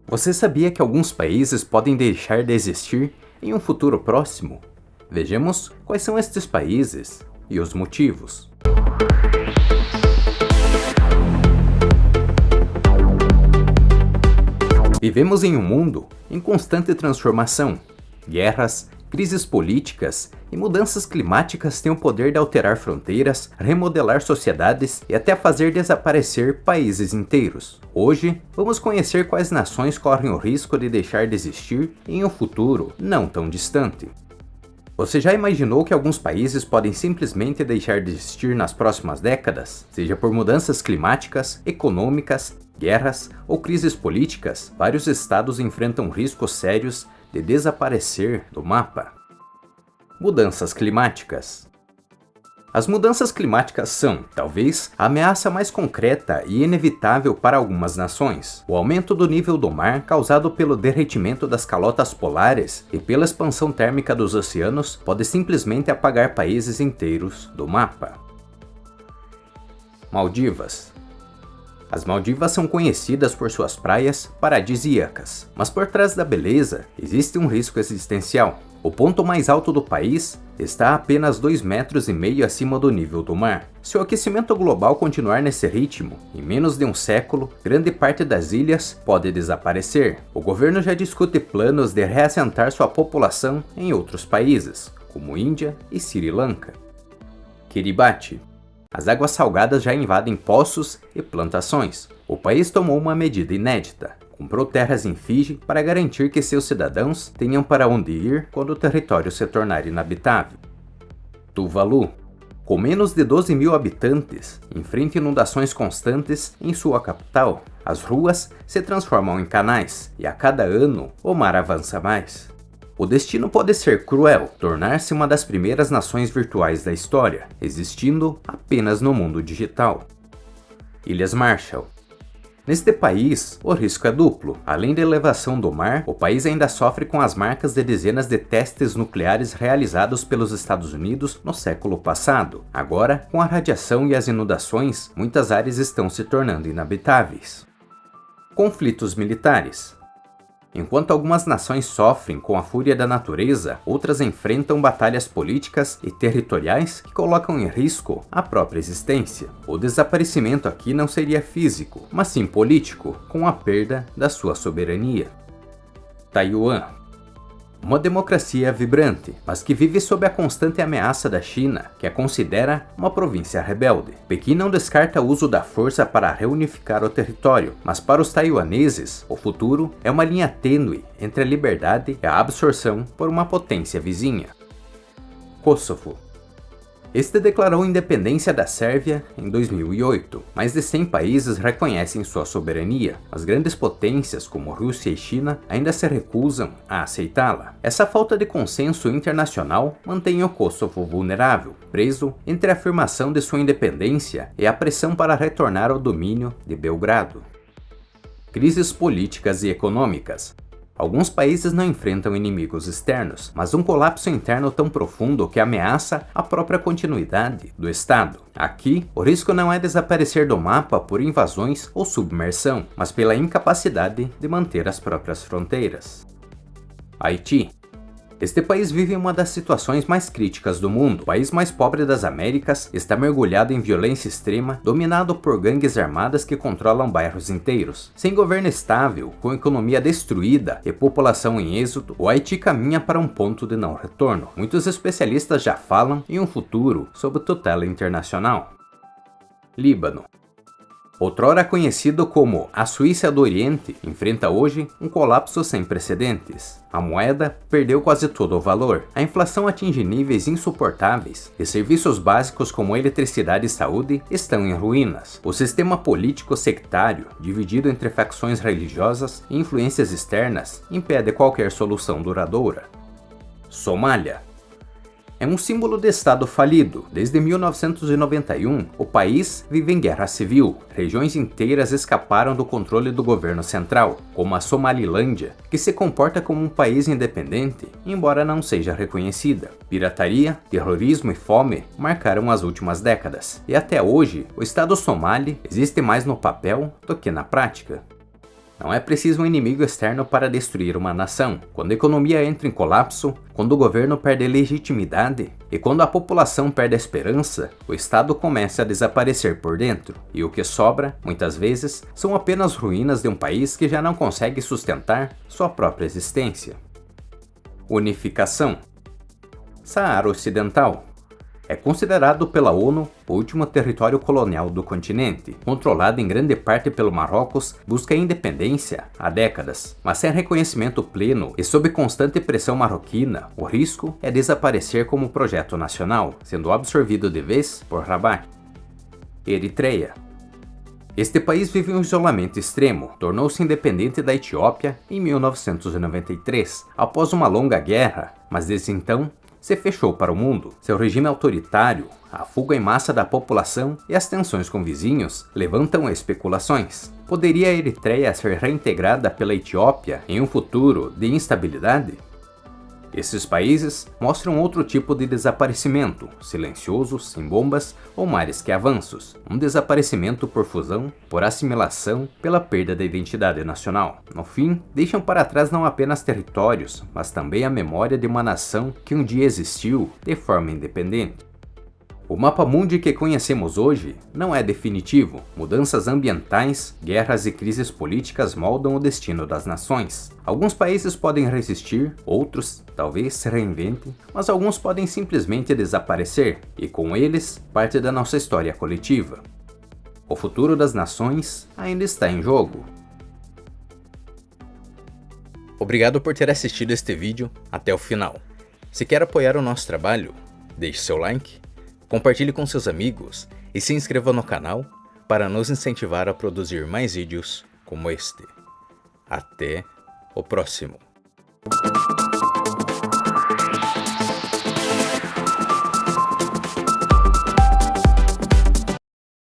Você sabia que alguns países podem deixar de existir em um futuro próximo? Vejamos quais são estes países e os motivos. Vivemos em um mundo em constante transformação. Guerras, crises políticas e mudanças climáticas têm o poder de alterar fronteiras, remodelar sociedades e até fazer desaparecer países inteiros. Hoje, vamos conhecer quais nações correm o risco de deixar de existir em um futuro não tão distante. Você já imaginou que alguns países podem simplesmente deixar de existir nas próximas décadas? Seja por mudanças climáticas, econômicas, guerras ou crises políticas, vários estados enfrentam riscos sérios de desaparecer do mapa. Mudanças climáticas. As mudanças climáticas são, talvez, a ameaça mais concreta e inevitável para algumas nações. O aumento do nível do mar causado pelo derretimento das calotas polares e pela expansão térmica dos oceanos pode simplesmente apagar países inteiros do mapa. Maldivas. As Maldivas são conhecidas por suas praias paradisíacas, mas por trás da beleza existe um risco existencial. O ponto mais alto do país está a apenas 2,5 metros acima do nível do mar. Se o aquecimento global continuar nesse ritmo, em menos de um século, grande parte das ilhas pode desaparecer. O governo já discute planos de reassentar sua população em outros países, como Índia e Sri Lanka. Kiribati. As águas salgadas já invadem poços e plantações. O país tomou uma medida inédita. Comprou terras em Fiji para garantir que seus cidadãos tenham para onde ir quando o território se tornar inabitável. Tuvalu. Com menos de 12 mil habitantes, enfrenta inundações constantes em sua capital. As ruas se transformam em canais e a cada ano o mar avança mais. O destino pode ser cruel, tornar-se uma das primeiras nações virtuais da história, existindo apenas no mundo digital. Ilhas Marshall. Neste país, o risco é duplo. Além da elevação do mar, o país ainda sofre com as marcas de dezenas de testes nucleares realizados pelos Estados Unidos no século passado. Agora, com a radiação e as inundações, muitas áreas estão se tornando inabitáveis. Conflitos militares. Enquanto algumas nações sofrem com a fúria da natureza, outras enfrentam batalhas políticas e territoriais que colocam em risco a própria existência. O desaparecimento aqui não seria físico, mas sim político, com a perda da sua soberania. Taiwan. Uma democracia vibrante, mas que vive sob a constante ameaça da China, que a considera uma província rebelde. Pequim não descarta o uso da força para reunificar o território, mas para os taiwaneses, o futuro é uma linha tênue entre a liberdade e a absorção por uma potência vizinha. Kosovo. Este declarou independência da Sérvia em 2008. Mais de 100 países reconhecem sua soberania. As grandes potências, como Rússia e China, ainda se recusam a aceitá-la. Essa falta de consenso internacional mantém o Kosovo vulnerável, preso entre a afirmação de sua independência e a pressão para retornar ao domínio de Belgrado. Crises políticas e econômicas. Alguns países não enfrentam inimigos externos, mas um colapso interno tão profundo que ameaça a própria continuidade do Estado. Aqui, o risco não é desaparecer do mapa por invasões ou submersão, mas pela incapacidade de manter as próprias fronteiras. Haiti. Este país vive uma das situações mais críticas do mundo. O país mais pobre das Américas está mergulhado em violência extrema, dominado por gangues armadas que controlam bairros inteiros. Sem governo estável, com economia destruída e população em êxodo, o Haiti caminha para um ponto de não retorno. Muitos especialistas já falam em um futuro sob tutela internacional. Líbano. Outrora conhecido como a Suíça do Oriente, enfrenta hoje um colapso sem precedentes. A moeda perdeu quase todo o valor, a inflação atinge níveis insuportáveis e serviços básicos como eletricidade e saúde estão em ruínas. O sistema político sectário, dividido entre facções religiosas e influências externas, impede qualquer solução duradoura. Somália. É um símbolo de Estado falido. Desde 1991, o país vive em guerra civil. Regiões inteiras escaparam do controle do governo central, como a Somalilândia, que se comporta como um país independente, embora não seja reconhecida. Pirataria, terrorismo e fome marcaram as últimas décadas, e até hoje, o Estado somali existe mais no papel do que na prática. Não é preciso um inimigo externo para destruir uma nação. Quando a economia entra em colapso, quando o governo perde legitimidade e quando a população perde a esperança, o Estado começa a desaparecer por dentro. E o que sobra, muitas vezes, são apenas ruínas de um país que já não consegue sustentar sua própria existência. Unificação. Saara Ocidental. É considerado pela ONU o último território colonial do continente. Controlado em grande parte pelo Marrocos, busca a independência há décadas, mas sem reconhecimento pleno e sob constante pressão marroquina, o risco é desaparecer como projeto nacional, sendo absorvido de vez por Rabat. Eritreia. Este país vive um isolamento extremo, tornou-se independente da Etiópia em 1993, após uma longa guerra, mas desde então se fechou para o mundo. Seu regime autoritário, a fuga em massa da população e as tensões com vizinhos levantam especulações. Poderia a Eritreia ser reintegrada pela Etiópia em um futuro de instabilidade? Esses países mostram outro tipo de desaparecimento, silencioso, sem bombas ou mais que avanços. Um desaparecimento por fusão, por assimilação, pela perda da identidade nacional. No fim, deixam para trás não apenas territórios, mas também a memória de uma nação que um dia existiu de forma independente. O mapa mundi que conhecemos hoje não é definitivo. Mudanças ambientais, guerras e crises políticas moldam o destino das nações. Alguns países podem resistir, outros talvez se reinventem, mas alguns podem simplesmente desaparecer, e com eles, parte da nossa história coletiva. O futuro das nações ainda está em jogo. Obrigado por ter assistido este vídeo até o final. Se quer apoiar o nosso trabalho, deixe seu like, compartilhe com seus amigos e se inscreva no canal para nos incentivar a produzir mais vídeos como este. Até o próximo.